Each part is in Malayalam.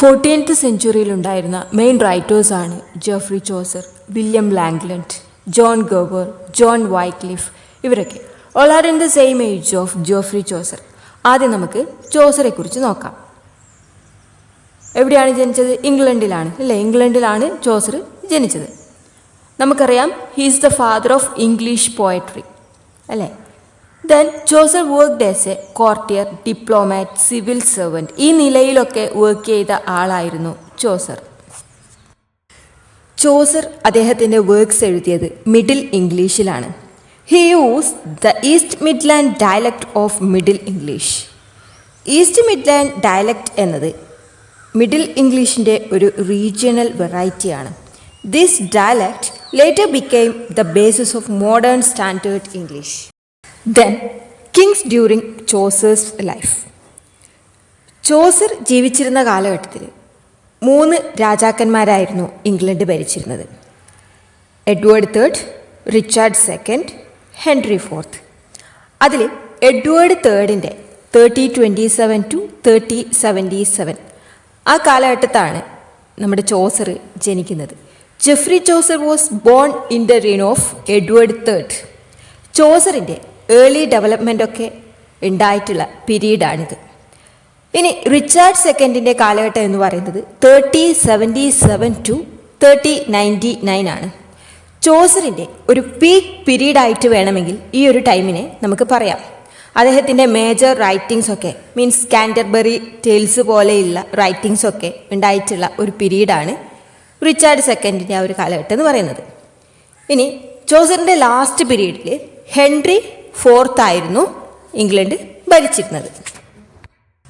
14th സെഞ്ച്വറിയിലുണ്ടായിരുന്ന മെയിൻ റൈറ്റേഴ്സാണ് Geoffrey Chaucer, William Langland, John Gower, John Wycliffe. ഇവരൊക്കെ all are in the same age of Geoffrey Chaucer. ആദ്യം നമുക്ക് ചോസറെ കുറിച്ച് നോക്കാം. എവിടെയാണ് ജനിച്ചത്? ഇംഗ്ലണ്ടിലാണ് അല്ലേ? ഇംഗ്ലണ്ടിലാണ് ചോസർ ജനിച്ചത്. നമുക്കറിയാം he's the father of English poetry അല്ലേ. Then Chaucer worked as a courtier, diplomat, civil servant. ഈ നിലയിലൊക്കെ വർക്ക് ചെയ്ത ആളായിരുന്നു ചോസർ. ചോസർ അദ്ദേഹത്തിൻ്റെ വർക്ക്സ് എഴുതിയത് മിഡിൽ ഇംഗ്ലീഷിലാണ്. He use the East Midland dialect of middle English. East Midland dialect എന്നത് മിഡിൽ ഇംഗ്ലീഷിൻ്റെ ഒരു റീജിയണൽ വെറൈറ്റിയാണ്. This dialect later became the basis of modern standard English. Then kings during Chaucer's life. Chaucer ജീവിച്ചിരുന്ന കാലഘട്ടത്തിൽ 3 രാജാക്കന്മാരായിരുന്നു ഇംഗ്ലണ്ട് ഭരിച്ചിരുന്നത്. Edward III, Richard II, Henry IV. അതിൽ എഡ്വേർഡ് IIIൻ്റെ 3027 to 3077 ആ കാലഘട്ടത്താണ് നമ്മുടെ ചോസർ ജനിക്കുന്നത്. Geoffrey Chaucer was born in the reign of Edward III. ചോസറിൻ്റെ ഏർലി ഡെവലപ്മെൻ്റൊക്കെ ഉണ്ടായിട്ടുള്ള പീരീഡാണിത്. ഇനി റിച്ചാർഡ് II കാലഘട്ടം എന്ന് പറയുന്നത് 3077 to 3099 ആണ്. ചോസറിൻ്റെ ഒരു പീക്ക് പീരീഡായിട്ട് വേണമെങ്കിൽ ഈ ഒരു ടൈമിനെ നമുക്ക് പറയാം. അദ്ദേഹത്തിൻ്റെ മേജർ റൈറ്റിങ്സൊക്കെ മീൻസ് കാൻറ്റർബറി ടെയിൽസ് പോലെയുള്ള റൈറ്റിങ്സൊക്കെ ഉണ്ടായിട്ടുള്ള ഒരു പീരീഡാണ് റിച്ചാർഡ് II ആ ഒരു കാലഘട്ടം എന്ന് പറയുന്നത്. ഇനി ചോസറിൻ്റെ ലാസ്റ്റ് പീരീഡിൽ ഹെൻറി IV ആയിരുന്നു ഇംഗ്ലണ്ട് ഭരിച്ചിരുന്നത്.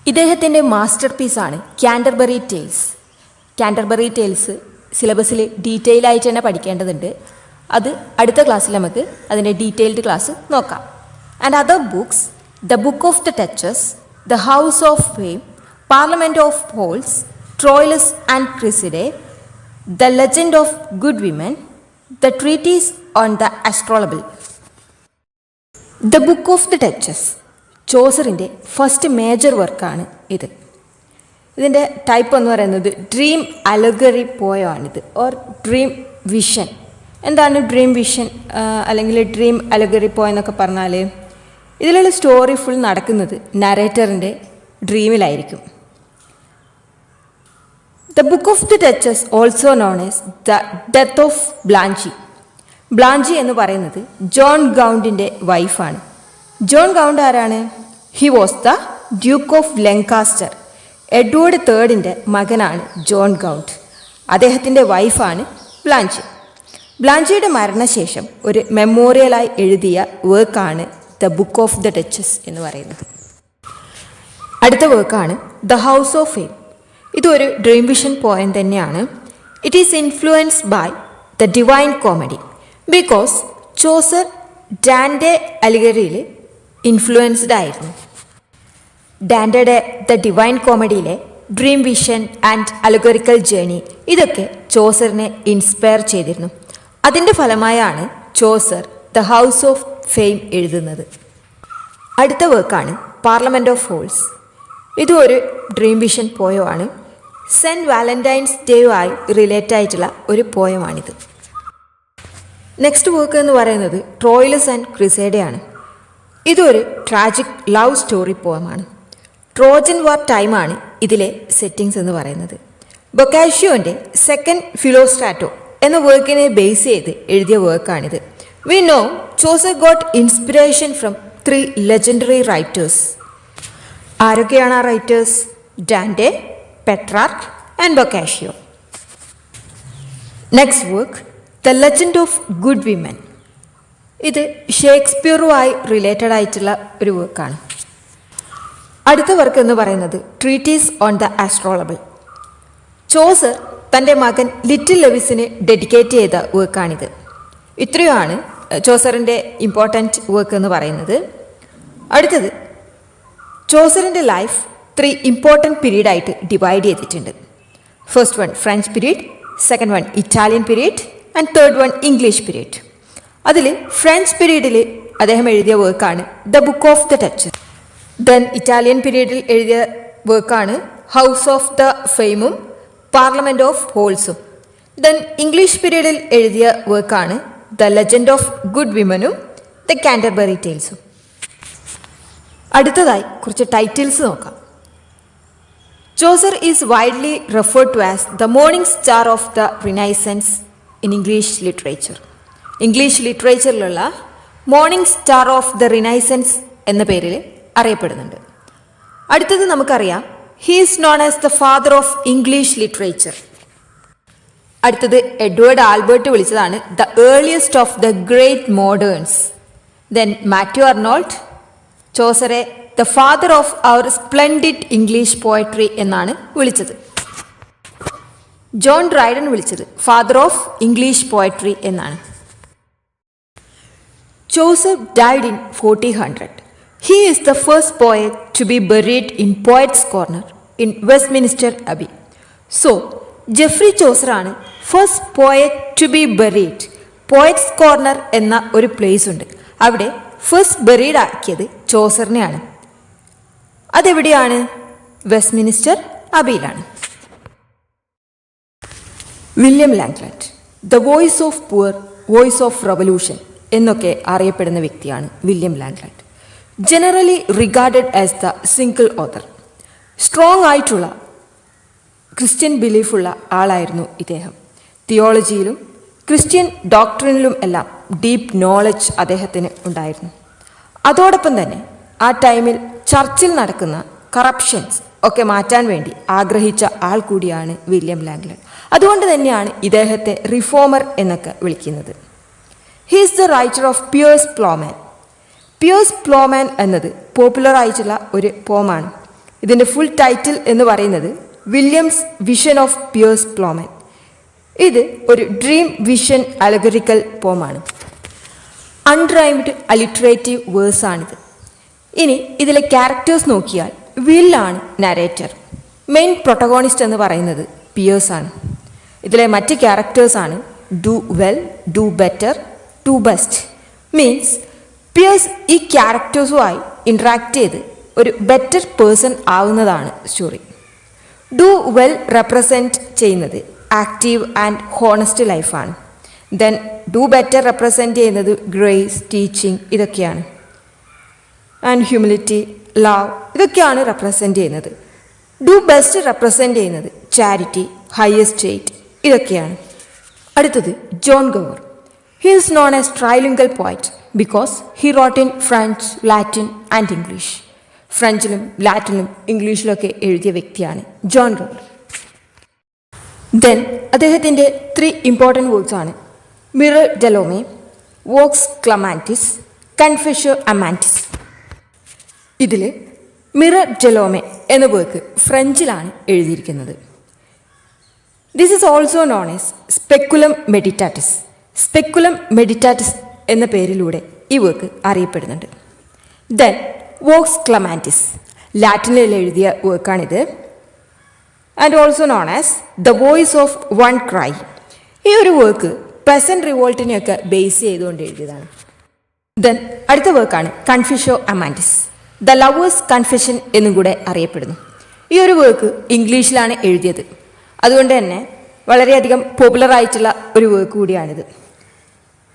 ഇദ്ദേഹത്തിൻ്റെ മാസ്റ്റർ പീസാണ് കാൻറ്റർബറി ടെയിൽസ്. കാൻറ്റർബറി ടെയിൽസ് സിലബസിൽ ഡീറ്റെയിൽ ആയിട്ട് തന്നെ പഠിക്കേണ്ടതുണ്ട്. അത് അടുത്ത ക്ലാസ്സിൽ നമുക്ക് അതിൻ്റെ ഡീറ്റെയിൽഡ് ക്ലാസ് നോക്കാം. And other books, the Book of the Duchess, the House of Fame, Parliament of Fowls, Troilus and Criseyde, the Legend of Good Women, the Treatise on the Astrolabe. The Book of the Duchess ചോസറിൻ്റെ ഫസ്റ്റ് മേജർ വർക്കാണ് ഇത്. ഇതിൻ്റെ ടൈപ്പ് എന്ന് പറയുന്നത് ഡ്രീം അലഗറി പോയമാണിത്, ഓർ ഡ്രീം വിഷൻ. എന്താണ് ഡ്രീം വിഷൻ അല്ലെങ്കിൽ ഡ്രീം അലഗറി പോയ എന്നൊക്കെ പറഞ്ഞാൽ ഇതിലുള്ള സ്റ്റോറി ഫുൾ നടക്കുന്നത് നരേറ്ററിൻ്റെ ഡ്രീമിലായിരിക്കും. The Book of the Duchess also known as the Death of Blanche. Blanche എന്ന് പറയുന്നത് ജോൺ ഗൗണ്ടിൻ്റെ വൈഫാണ്. ജോൺ ഗൗണ്ട് ആരാണ്? He was the Duke of Lancaster. Edward IIIൻ്റെ മകനാണ് ജോൺ ഗൗണ്ട്. അദ്ദേഹത്തിൻ്റെ വൈഫാണ് ബ്ലാഞ്ചി. ബ്ലാഞ്ചിയുടെ മരണശേഷം ഒരു മെമ്മോറിയലായി എഴുതിയ വർക്കാണ് the Book of the Duchess എന്ന് പറയുന്നത്. അടുത്ത വർക്കാണ് ദ ഹൗസ് ഓഫ് ഫെയിം. ഇതൊരു ഡ്രീം വിഷൻ പോയം തന്നെയാണ്. It is influenced by the Divine Comedy because Chaucer Dante അലിഗറിയിൽ ഇൻഫ്ലുവൻസ്ഡ് ആയിരുന്നു. ഡാൻ്റെയുടെ ദ ഡിവൈൻ കോമഡിയിലെ dream vision and allegorical journey ഇതൊക്കെ ചോസറിനെ ഇൻസ്പയർ ചെയ്തിരുന്നു. അതിൻ്റെ ഫലമായാണ് Chaucer the House of Fame എഴുതുന്നത്. അടുത്ത വർക്കാണ് പാർലമെൻറ്റ് ഓഫ് ഹോൾസ്. ഇതും ഒരു ഡ്രീം വിഷൻ പോയമാണ്. സെൻറ്റ് വാലന്റൈൻസ് ഡേയുമായി റിലേറ്റ് ആയിട്ടുള്ള ഒരു പോയമാണിത്. നെക്സ്റ്റ് വർക്ക് എന്ന് പറയുന്നത് ട്രോയിലസ് ആൻഡ് ക്രിസേഡയാണ്. ഇതൊരു ട്രാജിക് ലവ് സ്റ്റോറി പോയമാണ്. ട്രോജൻ വാർ ടൈമാണ് ഇതിലെ സെറ്റിങ്സ് എന്ന് പറയുന്നത്. ബൊക്കാഷ്യോൻ്റെ സെക്കൻഡ് ഫിലോസ്ട്രാറ്റോ എന്ന വർക്കിനെ ബേസ് ചെയ്ത് എഴുതിയ വർക്കാണിത്. We know Chaucer got inspiration from 3 legendary writers. ആരൊക്കെയാണ് ആ writers? Dante, Petrarch and Boccaccio. Next work the Legend of Good Women. ഇത് ഷേക്സ്പിയറുമായി റിലേറ്റഡ് ആയിട്ടുള്ള ഒരു വർക്കാണ്. അടുത്ത വർക്ക് എന്ന് പറയുന്നത് ട്രീറ്റീസ് ഓൺ ദ ആസ്ട്രോളബിൾ. ചോസർ തൻ്റെ മകൻ ലിറ്റിൽ ലെവിസിന് ഡെഡിക്കേറ്റ് ചെയ്ത വർക്കാണിത്. ഇത്രയുമാണ് ചോസറിൻ്റെ ഇമ്പോർട്ടൻറ്റ് വർക്ക് എന്ന് പറയുന്നത്. അടുത്തത് ചോസറിൻ്റെ ലൈഫ് 3 ഇമ്പോർട്ടൻറ്റ് പീരീഡായിട്ട് ഡിവൈഡ് ചെയ്തിട്ടുണ്ട്. First one French period, second one Italian period and third one English period. അതിൽ ഫ്രഞ്ച് പീരീഡിൽ അദ്ദേഹം എഴുതിയ വർക്കാണ് the Book of the Duchess. Then Italian പീരീഡിൽ എഴുതിയ വർക്കാണ് ഹൗസ് ഓഫ് ദ ഫെയിമും പാർലമെൻറ്റ് ഓഫ് ഹോൾസും. ദെൻ ഇംഗ്ലീഷ് പീരീഡിൽ എഴുതിയ വർക്കാണ് ദ ലെജൻഡ് ഓഫ് ഗുഡ് വിമനും ദ കാൻറ്റർബറി ടെയിൽസും. അടുത്തതായി കുറച്ച് ടൈറ്റിൽസ് നോക്കാം. Chaucer is widely referred to as the morning star of the Renaissance in English literature. English ലിറ്ററേച്ചറിലുള്ള morning star of the Renaissance എന്ന പേരിൽ അറിയപ്പെടുന്നുണ്ട്. അടുത്തത് നമുക്കറിയാം, he is known as the father of English literature. അടുത്തത് എഡ്വേർഡ് ആൽബർട്ട് വിളിച്ചതാണ് the earliest of the great moderns. Then Matthew Arnold ചോസറെ the father of our splendid English poetry എന്നാണ് വിളിച്ചത്. ജോൺ ഡ്രൈഡൻ വിളിച്ചത് ഫാദർ ഓഫ് ഇംഗ്ലീഷ് പോയട്രി എന്നാണ്. Chaucer died in 1400. He is the first poet to be buried in Poets' Corner in Westminster Abbey. So, Geoffrey ചോസറാണ് first poet to be buried. Poets' Corner എന്ന ഒരു പ്ലേസ് ഉണ്ട്, അവിടെ ഫസ്റ്റ് ബറീഡ് ആക്കിയത് ചോസറിനെയാണ്. അതെവിടെയാണ്? വെസ്റ്റ്മിനിസ്റ്റർ അബിയിലാണ്. William Langland the voice of poor, voice of revolution എന്നൊക്കെ അറിയപ്പെടുന്ന വ്യക്തിയാണ് William Langland. Generally regarded as the single author. Strong ആയിട്ടുള്ള ക്രിസ്ത്യൻ ബിലീഫുള്ള ആളായിരുന്നു ഇദ്ദേഹം. തിയോളജിയിലും ക്രിസ്ത്യൻ ഡോക്ട്രിനിലും എല്ലാം ഡീപ്പ് നോളജ് അദ്ദേഹത്തിന് ഉണ്ടായിരുന്നു. അതോടൊപ്പം തന്നെ ആ ടൈമിൽ ചർച്ചിൽ നടക്കുന്ന കറപ്ഷൻസ് ഒക്കെ മാറ്റാൻ വേണ്ടി ആഗ്രഹിച്ച ആൾ കൂടിയാണ് വില്യം ലാംഗ്ലാൻഡ്. അതുകൊണ്ട് തന്നെയാണ് ഇദ്ദേഹത്തെ റിഫോമർ എന്നൊക്കെ വിളിക്കുന്നത്. He is the writer of Piers Plowman. Piers Plowman എന്നത് പോപ്പുലർ ആയിട്ടുള്ള ഒരു പോമാണ്. ഇതിൻ്റെ ഫുൾ ടൈറ്റിൽ എന്ന് പറയുന്നത് Williams vision of Piers Plowman. ഇത് ഒരു ഡ്രീം വിഷൻ അലഗറിക്കൽ പോമാണ്. അൺറൈംഡ് അലിറ്ററേറ്റീവ് വേഴ്സാണിത്. ഇനി ഇതിലെ ക്യാരക്ടേഴ്സ് നോക്കിയാൽ വില്ലാണ് നരേറ്റർ. മെയിൻ പ്രൊട്ടഗോണിസ്റ്റ് എന്ന് പറയുന്നത് പിയേഴ്സാണ്. ഇതിലെ മറ്റ് ക്യാരക്ടേഴ്സാണ് do well, do better, do best. Means Piers ഈ ക്യാരക്ടേഴ്സുമായി ഇൻട്രാക്ട് ചെയ്ത് ഒരു ബെറ്റർ പേഴ്സൺ ആവുന്നതാണ് സ്റ്റോറി. ഡു വെൽ റെപ്രസെൻറ്റ് ചെയ്യുന്നത് ആക്റ്റീവ് ആൻഡ് ഹോണസ്റ്റ് ലൈഫാണ്. ദെൻ ഡു ബെറ്റർ റെപ്രസെൻറ്റ് ചെയ്യുന്നത് ഗ്രേസ്, ടീച്ചിങ് ഇതൊക്കെയാണ്. ആൻഡ് ഹ്യൂമിലിറ്റി, ലവ് ഇതൊക്കെയാണ് റെപ്രസെൻറ്റ് ചെയ്യുന്നത്. ഡു ബെസ്റ്റ് റെപ്രസെൻറ്റ് ചെയ്യുന്നത് ചാരിറ്റി, ഹയസ്റ്റ് സ്റ്റേറ്റ് ഇതൊക്കെയാണ്. അടുത്തത് John Gower. He is known as trilingual poet because he wrote in French, Latin and English. ഫ്രഞ്ചിലും ലാറ്റിനും ഇംഗ്ലീഷിലൊക്കെ എഴുതിയ വ്യക്തിയാണ് ജോൺ ഗവർ. ദെൻ അദ്ദേഹത്തിൻ്റെ 3 ഇമ്പോർട്ടൻറ്റ് വർക്ക്സ് ആണ് Mirour de l'Omme, Vox Clamantis, Confessio Amantis. ഇതിൽ മിറർ ഡെലോമെ എന്ന വർക്ക് ഫ്രഞ്ചിലാണ് എഴുതിയിരിക്കുന്നത്. This is also known as Speculum Meditantis. Speculum Meditantis എന്ന പേരിലൂടെ ഈ വർക്ക് അറിയപ്പെടുന്നുണ്ട്. ദെൻ വോക്സ് ക്ലമാൻറ്റിസ് ലാറ്റിനിൽ എഴുതിയ വർക്കാണിത്. And also known as the voice of one cry. ഈ ഒരു വർക്ക് പെസന്റ് റിവോൾട്ടിനെയൊക്കെ ബേസ് ചെയ്തുകൊണ്ട് എഴുതിയതാണ്. ദെൻ അടുത്ത വർക്കാണ് കൺഫെഷോ അമാൻറ്റിസ്, ദ ലവേഴ്സ് കൺഫെഷൻ എന്നും കൂടെ അറിയപ്പെടുന്നു. ഈ ഒരു വർക്ക് ഇംഗ്ലീഷിലാണ് എഴുതിയത്. അതുകൊണ്ട് തന്നെ വളരെയധികം പോപ്പുലർ ആയിട്ടുള്ള ഒരു വർക്ക് കൂടിയാണിത്.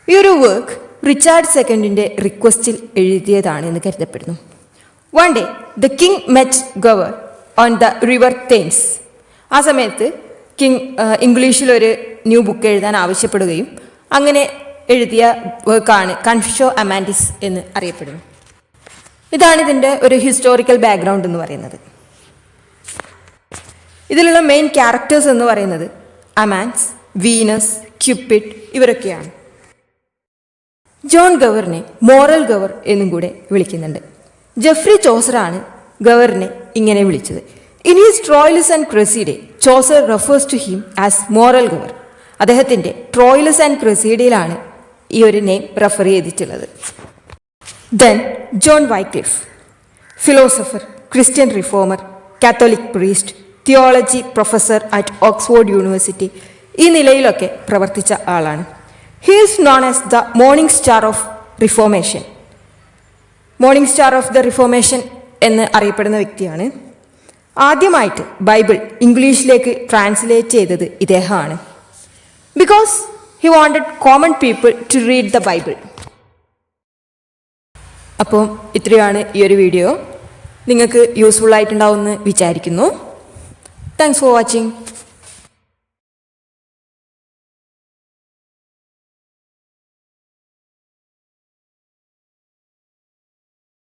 ഈ ഒരു വർക്ക് റിച്ചാർഡ് സെക്കൻഡിൻ്റെ റിക്വസ്റ്റിൽ എഴുതിയതാണ് എന്ന് കരുതപ്പെടുന്നു. One day the king met Gower on the river Thames. ആ സമയത്ത് കിങ് ഇംഗ്ലീഷിലൊരു ന്യൂ ബുക്ക് എഴുതാൻ ആവശ്യപ്പെടുകയും അങ്ങനെ എഴുതിയ വർക്കാണ് കൺഫെഷോ അമാൻറ്റിസ് എന്ന് അറിയപ്പെടുന്നു. ഇതാണ് ഇതിൻ്റെ ഒരു ഹിസ്റ്റോറിക്കൽ ബാക്ക്ഗ്രൗണ്ട് എന്ന് പറയുന്നത്. ഇതിലുള്ള മെയിൻ ക്യാരക്ടേഴ്സ് എന്ന് പറയുന്നത് അമാൻസ്, വീനസ്, ക്യൂപ്പിഡ് ഇവരൊക്കെയാണ്. ജോൺ ഗവറിനെ മോറൽ ഗവർ എന്നും കൂടെ വിളിക്കുന്നുണ്ട്. ജെഫ്രി ചോസറാണ് ഗവറിനെ ഇങ്ങനെ വിളിച്ചത്. In his Troilus and Criseyde Chaucer refers to him as moral Gower. അദ്ദേഹത്തിൻ്റെ ട്രോയിലസ് ആൻഡ് ക്രെസീഡയിലാണ് ഈ ഒരു നെയിം റെഫർ ചെയ്തിട്ടുള്ളത്. Then John Wycliffe, philosopher, Christian reformer, Catholic priest, theology professor at Oxford University ഈ നിലയിലൊക്കെ പ്രവർത്തിച്ച ആളാണ്. He is known as the morning star of reformation. Morning star of the reformation എന്ന് അറിയപ്പെടുന്ന വ്യക്തിയാണ്. ആദ്യമായിട്ട് ബൈബിൾ ഇംഗ്ലീഷിലേക്ക് ട്രാൻസ്ലേറ്റ് ചെയ്തത് ഇദ്ദേഹമാണ്. Because he wanted common people to read the Bible. അപ്പോൾ ഇത്രയാണ് ഈ ഒരു വീഡിയോ. നിങ്ങൾക്ക് യൂസ്ഫുൾ ആയിട്ടുണ്ടാവുമെന്ന് വിചാരിക്കുന്നു. Thanks for watching.